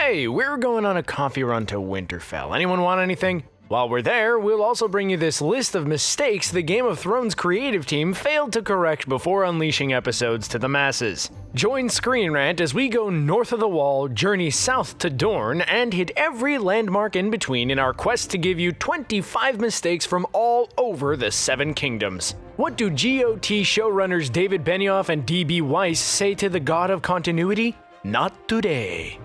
Hey, we're going on a coffee run to Winterfell. Anyone want anything? While we're there, we'll also bring you this list of mistakes the Game of Thrones creative team failed to correct before unleashing episodes to the masses. Join ScreenRant as we go north of the Wall, journey south to Dorne, and hit every landmark in between in our quest to give you 25 mistakes from all over the Seven Kingdoms. What do GOT showrunners David Benioff and D.B. Weiss say to the god of continuity? Not today.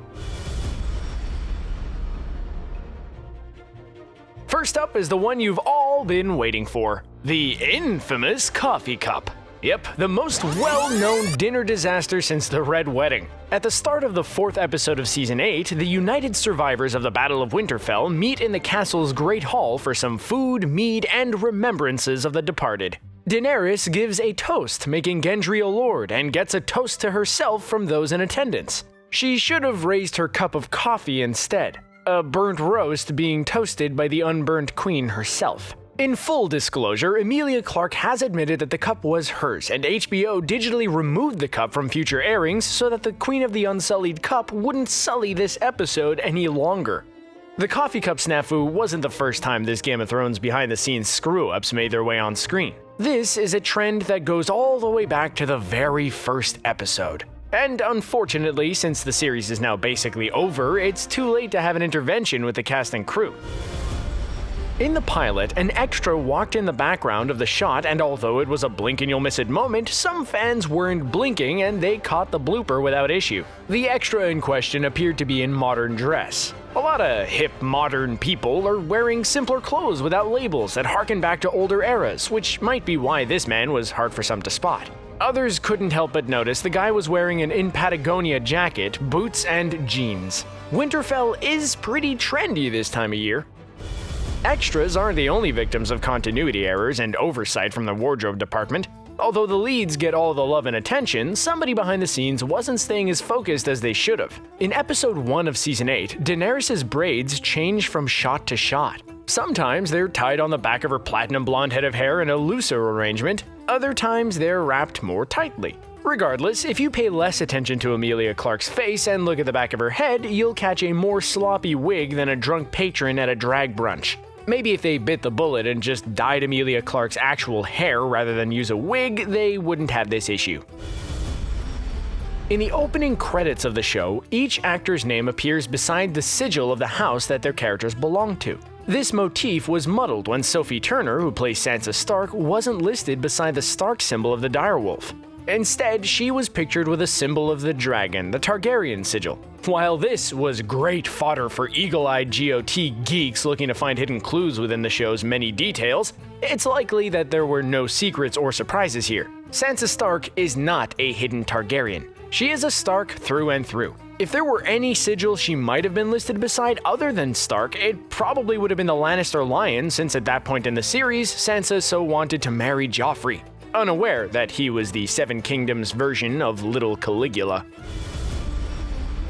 First up is the one you've all been waiting for, the infamous coffee cup. Yep, the most well-known dinner disaster since the Red Wedding. At the start of the 4th episode of Season 8, the united survivors of the Battle of Winterfell meet in the castle's Great Hall for some food, mead, and remembrances of the departed. Daenerys gives a toast, making Gendry a lord, and gets a toast to herself from those in attendance. She should have raised her cup of coffee instead. A burnt roast being toasted by the unburnt queen herself. In full disclosure, Emilia Clarke has admitted that the cup was hers, and HBO digitally removed the cup from future airings so that the Queen of the Unsullied Cup wouldn't sully this episode any longer. The coffee cup snafu wasn't the first time this Game of Thrones behind-the-scenes screw-ups made their way on screen. This is a trend that goes all the way back to the very first episode. And unfortunately, since the series is now basically over, it's too late to have an intervention with the cast and crew. In the pilot, an extra walked in the background of the shot, and although it was a blink and you'll miss it moment, some fans weren't blinking and they caught the blooper without issue. The extra in question appeared to be in modern dress. A lot of hip, modern people are wearing simpler clothes without labels that harken back to older eras, which might be why this man was hard for some to spot. Others couldn't help but notice the guy was wearing an In Patagonia jacket, boots, and jeans. Winterfell is pretty trendy this time of year. Extras aren't the only victims of continuity errors and oversight from the wardrobe department. Although the leads get all the love and attention, somebody behind the scenes wasn't staying as focused as they should have. In episode 1 of season 8, Daenerys' braids change from shot to shot. Sometimes they're tied on the back of her platinum blonde head of hair in a looser arrangement, other times they're wrapped more tightly. Regardless, if you pay less attention to Emilia Clarke's face and look at the back of her head, you'll catch a more sloppy wig than a drunk patron at a drag brunch. Maybe if they bit the bullet and just dyed Emilia Clarke's actual hair rather than use a wig, they wouldn't have this issue. In the opening credits of the show, each actor's name appears beside the sigil of the house that their characters belong to. This motif was muddled when Sophie Turner, who plays Sansa Stark, wasn't listed beside the Stark symbol of the direwolf. Instead, she was pictured with a symbol of the dragon, the Targaryen sigil. While this was great fodder for eagle-eyed GOT geeks looking to find hidden clues within the show's many details, it's likely that there were no secrets or surprises here. Sansa Stark is not a hidden Targaryen. She is a Stark through and through. If there were any sigil she might have been listed beside other than Stark, it probably would have been the Lannister lion, since at that point in the series, Sansa so wanted to marry Joffrey, unaware that he was the Seven Kingdoms version of Little Caligula.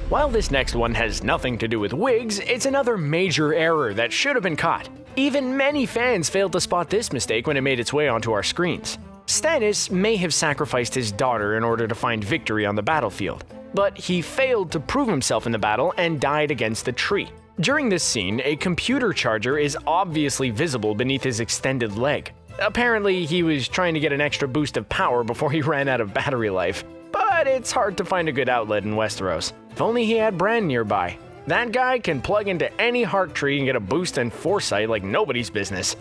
While this next one has nothing to do with wigs, it's another major error that should have been caught. Even many fans failed to spot this mistake when it made its way onto our screens. Stannis may have sacrificed his daughter in order to find victory on the battlefield, but he failed to prove himself in the battle and died against a tree. During this scene, a computer charger is obviously visible beneath his extended leg. Apparently, he was trying to get an extra boost of power before he ran out of battery life. But it's hard to find a good outlet in Westeros. If only he had Bran nearby. That guy can plug into any heart tree and get a boost in foresight like nobody's business.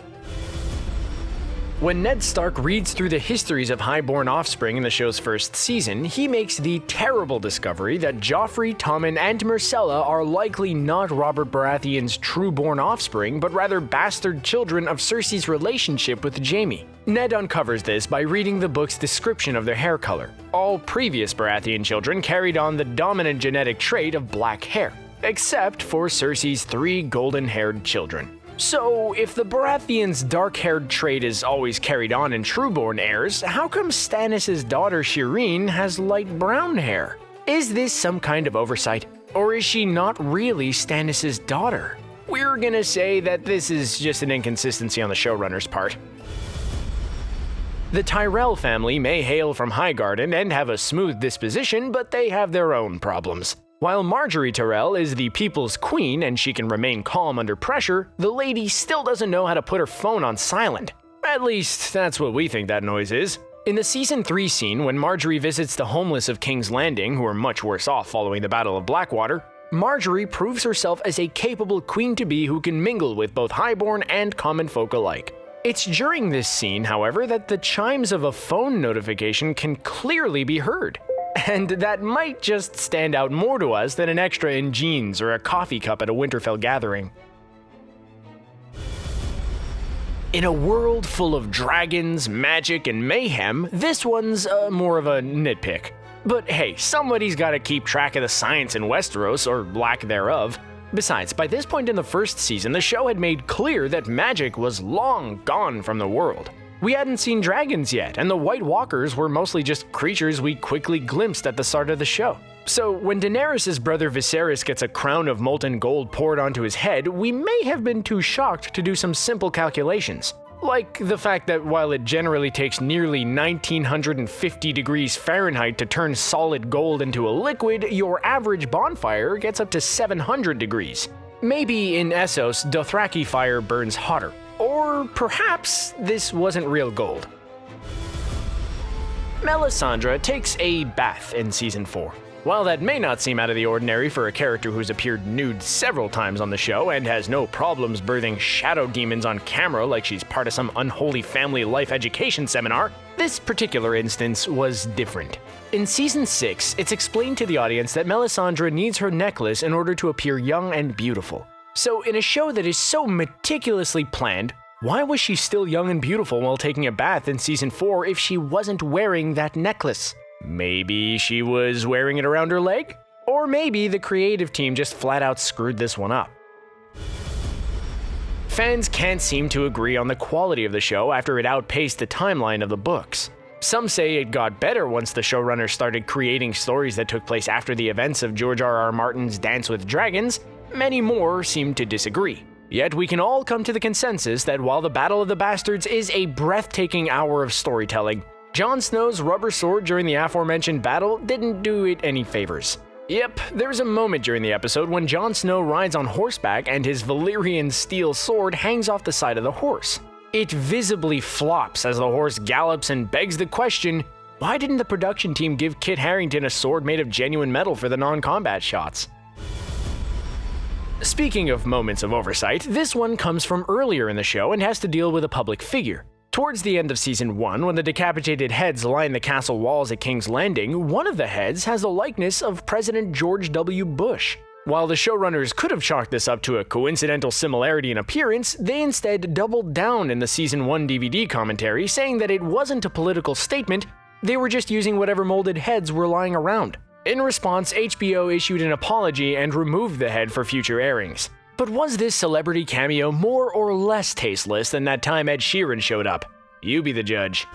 When Ned Stark reads through the histories of highborn offspring in the show's first season, he makes the terrible discovery that Joffrey, Tommen, and Myrcella are likely not Robert Baratheon's true-born offspring, but rather bastard children of Cersei's relationship with Jaime. Ned uncovers this by reading the book's description of their hair color. All previous Baratheon children carried on the dominant genetic trait of black hair, except for Cersei's 3 golden-haired children. So, if the Baratheon's dark-haired trait is always carried on in trueborn heirs, how come Stannis' daughter Shireen has light brown hair? Is this some kind of oversight? Or is she not really Stannis' daughter? We're gonna say that this is just an inconsistency on the showrunner's part. The Tyrell family may hail from Highgarden and have a smooth disposition, but they have their own problems. While Marjorie Tyrell is the people's queen and she can remain calm under pressure, the lady still doesn't know how to put her phone on silent. At least, that's what we think that noise is. In the Season 3 scene, when Marjorie visits the homeless of King's Landing, who are much worse off following the Battle of Blackwater, Marjorie proves herself as a capable queen-to-be who can mingle with both highborn and common folk alike. It's during this scene, however, that the chimes of a phone notification can clearly be heard. And that might just stand out more to us than an extra in jeans or a coffee cup at a Winterfell gathering. In a world full of dragons, magic, and mayhem, this one's more of a nitpick. But hey, somebody's gotta keep track of the science in Westeros, or lack thereof. Besides, by this point in the first season, the show had made clear that magic was long gone from the world. We hadn't seen dragons yet, and the White Walkers were mostly just creatures we quickly glimpsed at the start of the show. So when Daenerys' brother Viserys gets a crown of molten gold poured onto his head, we may have been too shocked to do some simple calculations. Like the fact that while it generally takes nearly 1950 degrees Fahrenheit to turn solid gold into a liquid, your average bonfire gets up to 700 degrees. Maybe in Essos, Dothraki fire burns hotter. Or perhaps this wasn't real gold. Melisandre takes a bath in Season 4. While that may not seem out of the ordinary for a character who's appeared nude several times on the show and has no problems birthing shadow demons on camera like she's part of some unholy family life education seminar, this particular instance was different. In Season 6, it's explained to the audience that Melisandre needs her necklace in order to appear young and beautiful. So in a show that is so meticulously planned, why was she still young and beautiful while taking a bath in Season 4 if she wasn't wearing that necklace? Maybe she was wearing it around her leg? Or maybe the creative team just flat out screwed this one up. Fans can't seem to agree on the quality of the show after it outpaced the timeline of the books. Some say it got better once the showrunners started creating stories that took place after the events of George R.R. Martin's Dance with Dragons. Many more seem to disagree. Yet we can all come to the consensus that while the Battle of the Bastards is a breathtaking hour of storytelling, Jon Snow's rubber sword during the aforementioned battle didn't do it any favors. Yep, there's a moment during the episode when Jon Snow rides on horseback and his Valyrian steel sword hangs off the side of the horse. It visibly flops as the horse gallops and begs the question, why didn't the production team give Kit Harington a sword made of genuine metal for the non-combat shots? Speaking of moments of oversight, this one comes from earlier in the show and has to deal with a public figure. Towards the end of Season 1, when the decapitated heads line the castle walls at King's Landing, one of the heads has the likeness of President George W. Bush. While the showrunners could have chalked this up to a coincidental similarity in appearance, they instead doubled down in the Season 1 DVD commentary, saying that it wasn't a political statement, they were just using whatever molded heads were lying around. In response, HBO issued an apology and removed the head for future airings. But was this celebrity cameo more or less tasteless than that time Ed Sheeran showed up? You be the judge.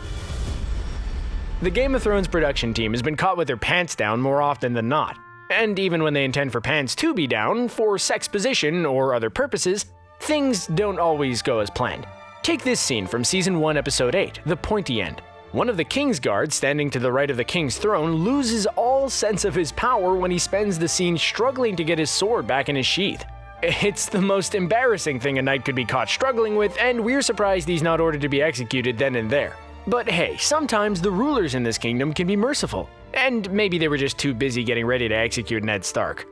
The Game of Thrones production team has been caught with their pants down more often than not. And even when they intend for pants to be down, for sexposition or other purposes, things don't always go as planned. Take this scene from Season 1, Episode 8, The Pointy End. One of the King's Guards standing to the right of the King's throne loses all sense of his power when he spends the scene struggling to get his sword back in his sheath. It's the most embarrassing thing a knight could be caught struggling with, and we're surprised he's not ordered to be executed then and there. But hey, sometimes the rulers in this kingdom can be merciful, and maybe they were just too busy getting ready to execute Ned Stark.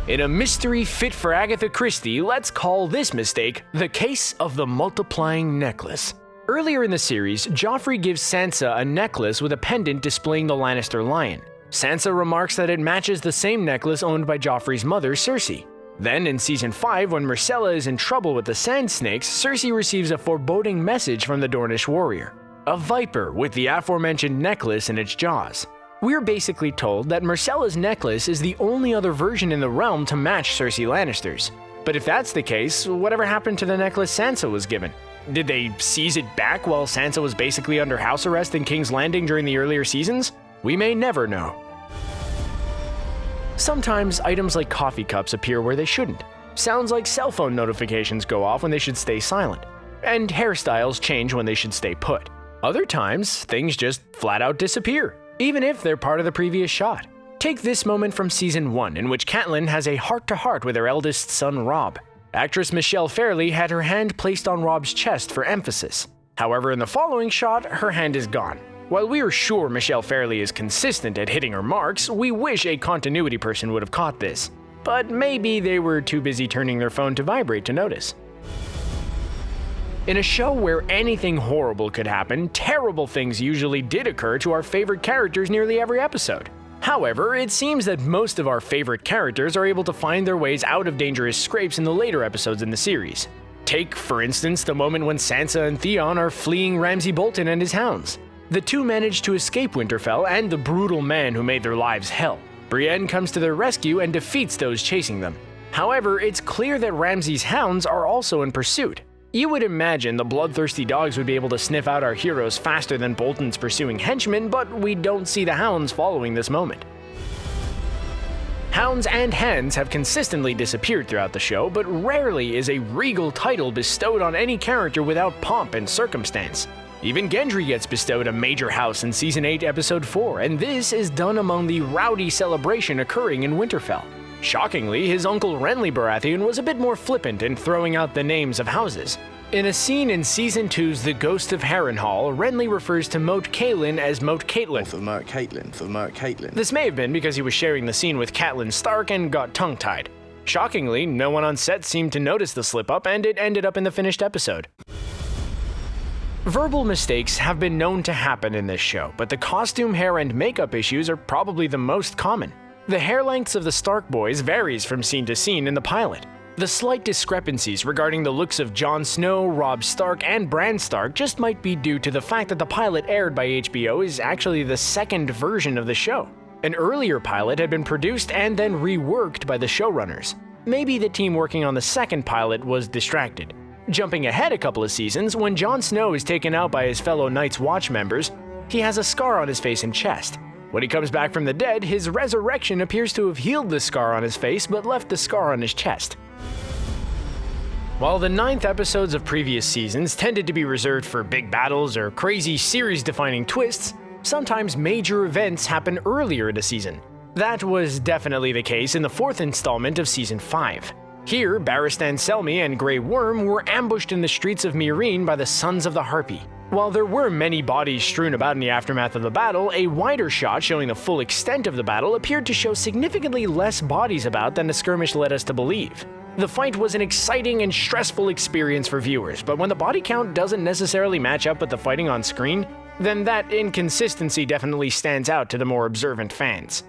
In a mystery fit for Agatha Christie, let's call this mistake the case of the multiplying necklace. Earlier in the series, Joffrey gives Sansa a necklace with a pendant displaying the Lannister lion. Sansa remarks that it matches the same necklace owned by Joffrey's mother, Cersei. Then in Season 5, when Myrcella is in trouble with the Sand Snakes, Cersei receives a foreboding message from the Dornish warrior. A viper with the aforementioned necklace in its jaws. We're basically told that Myrcella's necklace is the only other version in the realm to match Cersei Lannister's. But if that's the case, whatever happened to the necklace Sansa was given? Did they seize it back while Sansa was basically under house arrest in King's Landing during the earlier seasons? We may never know. Sometimes items like coffee cups appear where they shouldn't. Sounds like cell phone notifications go off when they should stay silent. And hairstyles change when they should stay put. Other times, things just flat out disappear, even if they're part of the previous shot. Take this moment from Season 1, in which Catelyn has a heart-to-heart with her eldest son Robb. Actress Michelle Fairley had her hand placed on Robb's chest for emphasis. However, in the following shot, her hand is gone. While we are sure Michelle Fairley is consistent at hitting her marks, we wish a continuity person would have caught this. But maybe they were too busy turning their phone to vibrate to notice. In a show where anything horrible could happen, terrible things usually did occur to our favorite characters nearly every episode. However, it seems that most of our favorite characters are able to find their ways out of dangerous scrapes in the later episodes in the series. Take, for instance, the moment when Sansa and Theon are fleeing Ramsay Bolton and his hounds. The two manage to escape Winterfell and the brutal man who made their lives hell. Brienne comes to their rescue and defeats those chasing them. However, it's clear that Ramsay's hounds are also in pursuit. You would imagine the bloodthirsty dogs would be able to sniff out our heroes faster than Bolton's pursuing henchmen, but we don't see the hounds following this moment. Hounds and hands have consistently disappeared throughout the show, but rarely is a regal title bestowed on any character without pomp and circumstance. Even Gendry gets bestowed a major house in Season 8, Episode 4, and this is done among the rowdy celebration occurring in Winterfell. Shockingly, his uncle Renly Baratheon was a bit more flippant in throwing out the names of houses. In a scene in Season 2's The Ghost of Harrenhal, Renly refers to Moat Cailin as Moat Caitlin. For Moat Caitlin. This may have been because he was sharing the scene with Catelyn Stark and got tongue-tied. Shockingly, no one on set seemed to notice the slip-up, and it ended up in the finished episode. Verbal mistakes have been known to happen in this show, but the costume, hair, and makeup issues are probably the most common. The hair lengths of the Stark boys varies from scene to scene in the pilot. The slight discrepancies regarding the looks of Jon Snow, Robb Stark, and Bran Stark just might be due to the fact that the pilot aired by HBO is actually the second version of the show. An earlier pilot had been produced and then reworked by the showrunners. Maybe the team working on the second pilot was distracted. Jumping ahead a couple of seasons, when Jon Snow is taken out by his fellow Night's Watch members, he has a scar on his face and chest. When he comes back from the dead, his resurrection appears to have healed the scar on his face but left the scar on his chest. While the 9th episodes of previous seasons tended to be reserved for big battles or crazy series-defining twists, sometimes major events happen earlier in a season. That was definitely the case in the 4th installment of Season 5. Here, Barristan Selmy and Grey Worm were ambushed in the streets of Meereen by the Sons of the Harpy. While there were many bodies strewn about in the aftermath of the battle, a wider shot showing the full extent of the battle appeared to show significantly less bodies about than the skirmish led us to believe. The fight was an exciting and stressful experience for viewers, but when the body count doesn't necessarily match up with the fighting on screen, then that inconsistency definitely stands out to the more observant fans.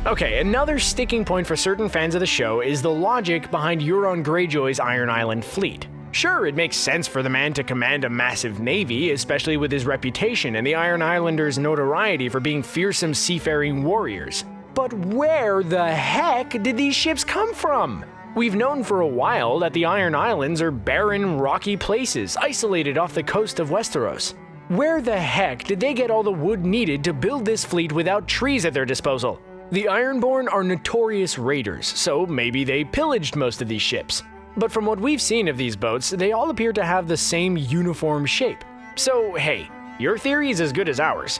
Okay, another sticking point for certain fans of the show is the logic behind Euron Greyjoy's Iron Island fleet. Sure, it makes sense for the man to command a massive navy, especially with his reputation and the Iron Islanders' notoriety for being fearsome seafaring warriors. But where the heck did these ships come from? We've known for a while that the Iron Islands are barren, rocky places, isolated off the coast of Westeros. Where the heck did they get all the wood needed to build this fleet without trees at their disposal? The Ironborn are notorious raiders, so maybe they pillaged most of these ships. But from what we've seen of these boats, they all appear to have the same uniform shape. So hey, your theory is as good as ours.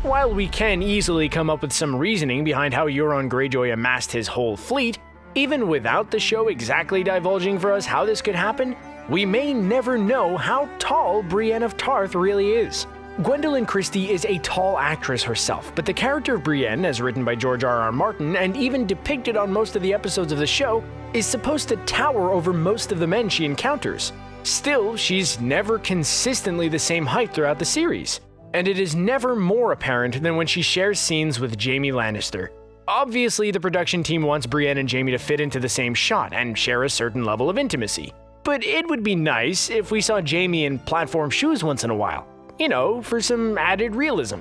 While we can easily come up with some reasoning behind how Euron Greyjoy amassed his whole fleet, even without the show exactly divulging for us how this could happen, we may never know how tall Brienne of Tarth really is. Gwendolyn Christie is a tall actress herself, but the character of Brienne, as written by George R.R. Martin and even depicted on most of the episodes of the show, is supposed to tower over most of the men she encounters. Still, she's never consistently the same height throughout the series, and it is never more apparent than when she shares scenes with Jaime Lannister. Obviously, the production team wants Brienne and Jaime to fit into the same shot and share a certain level of intimacy. But it would be nice if we saw Jaime in platform shoes once in a while. You know, for some added realism.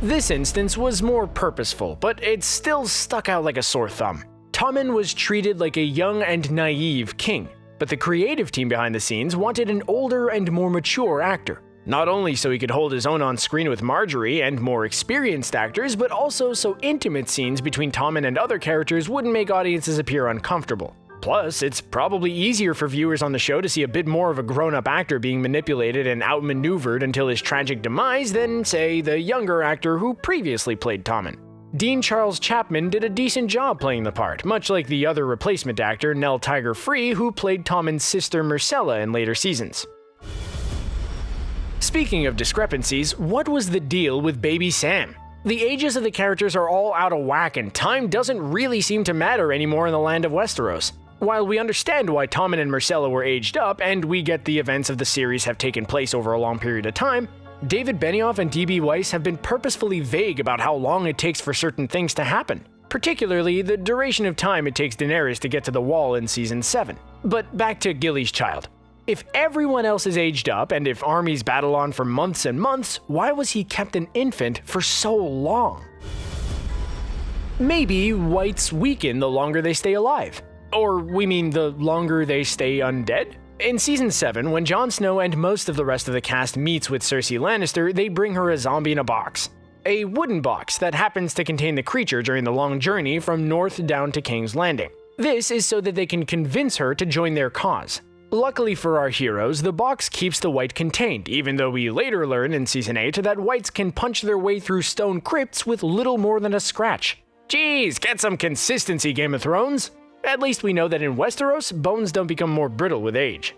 This instance was more purposeful, but it still stuck out like a sore thumb. Tommen was treated like a young and naive king, but the creative team behind the scenes wanted an older and more mature actor. Not only so he could hold his own on screen with Marjorie and more experienced actors, but also so intimate scenes between Tommen and other characters wouldn't make audiences appear uncomfortable. Plus, it's probably easier for viewers on the show to see a bit more of a grown-up actor being manipulated and outmaneuvered until his tragic demise than, say, the younger actor who previously played Tommen. Dean Charles Chapman did a decent job playing the part, much like the other replacement actor, Nell Tiger Free, who played Tommen's sister Myrcella in later seasons. Speaking of discrepancies, what was the deal with Baby Sam? The ages of the characters are all out of whack, and time doesn't really seem to matter anymore in the land of Westeros. While we understand why Tommen and Myrcella were aged up, and we get the events of the series have taken place over a long period of time, David Benioff and D.B. Weiss have been purposefully vague about how long it takes for certain things to happen, particularly the duration of time it takes Daenerys to get to the Wall in Season 7. But back to Gilly's child. If everyone else is aged up, and if armies battle on for months and months, why was he kept an infant for so long? Maybe whites weaken the longer they stay alive. Or, we mean the longer they stay undead? In Season 7, when Jon Snow and most of the rest of the cast meets with Cersei Lannister, they bring her a zombie in a box. A wooden box that happens to contain the creature during the long journey from North down to King's Landing. This is so that they can convince her to join their cause. Luckily for our heroes, the box keeps the white contained, even though we later learn in Season 8 that whites can punch their way through stone crypts with little more than a scratch. Jeez, get some consistency, Game of Thrones! At least we know that in Westeros, bones don't become more brittle with age.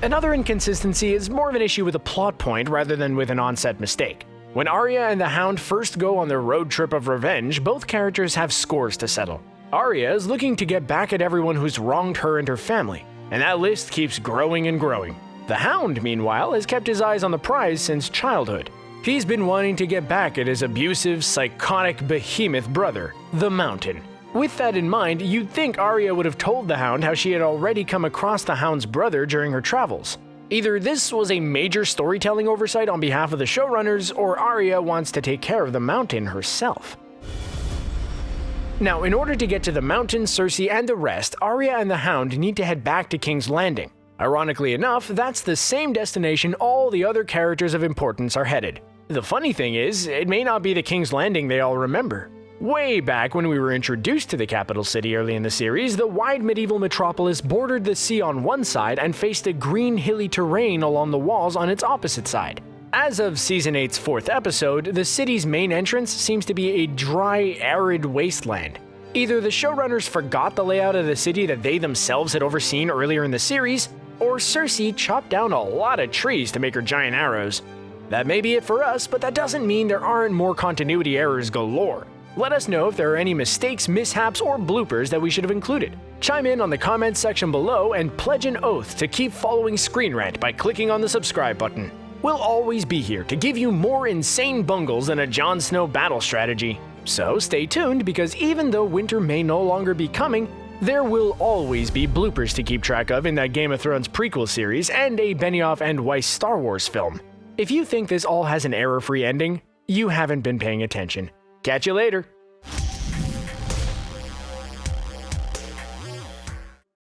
Another inconsistency is more of an issue with a plot point rather than with an on-set mistake. When Arya and the Hound first go on their road trip of revenge, both characters have scores to settle. Arya is looking to get back at everyone who's wronged her and her family, and that list keeps growing and growing. The Hound, meanwhile, has kept his eyes on the prize since childhood. He's been wanting to get back at his abusive, psychotic behemoth brother, the Mountain. With that in mind, you'd think Arya would have told the Hound how she had already come across the Hound's brother during her travels. Either this was a major storytelling oversight on behalf of the showrunners, or Arya wants to take care of the Mountain herself. Now, in order to get to the Mountain, Cersei, and the rest, Arya and the Hound need to head back to King's Landing. Ironically enough, that's the same destination all the other characters of importance are headed. The funny thing is, it may not be the King's Landing they all remember. Way back when we were introduced to the capital city early in the series, the wide medieval metropolis bordered the sea on one side and faced a green hilly terrain along the walls on its opposite side. As of Season 8's 4th episode, the city's main entrance seems to be a dry, arid wasteland. Either the showrunners forgot the layout of the city that they themselves had overseen earlier in the series, or Cersei chopped down a lot of trees to make her giant arrows. That may be it for us, but that doesn't mean there aren't more continuity errors galore. Let us know if there are any mistakes, mishaps, or bloopers that we should have included. Chime in on the comments section below and pledge an oath to keep following ScreenRant by clicking on the subscribe button. We'll always be here to give you more insane bungles than a Jon Snow battle strategy. So stay tuned, because even though winter may no longer be coming, there will always be bloopers to keep track of in that Game of Thrones prequel series and a Benioff and Weiss Star Wars film. If you think this all has an error-free ending, you haven't been paying attention. Catch you later.